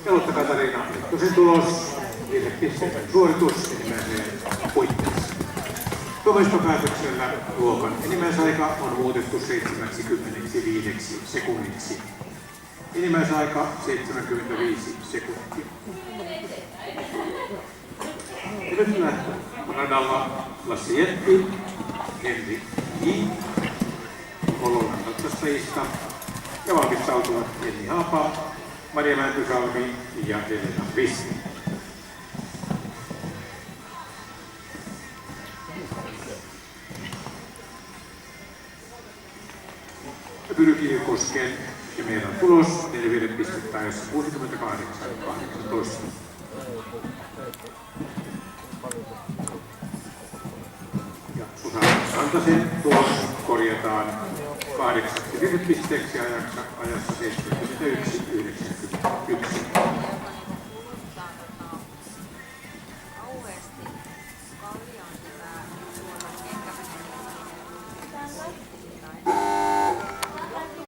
Elotta Katariina Lehtosen tulos, virhepisteen suoritus ensimmäiseen puitteissa. Tuomioistuinpäätöksellä luokan enimmäisaika on muutettu 75 sekunniksi. Enimmäisaika 75 sekuntia. Ja nyt radalla Lassi Jetti, Henri J. Hollolan katsastajista ja valmistautuvat Jenni Haapa, Maria Mäntysalmi ja Helena Vissi. Ja Pyry Kivikosken ja meidän tulos 4 virhepistettä ajossa 68-18. Ja Susanna Santasen tulos korjataan 8 virhepisteeksi ajassa 71-9.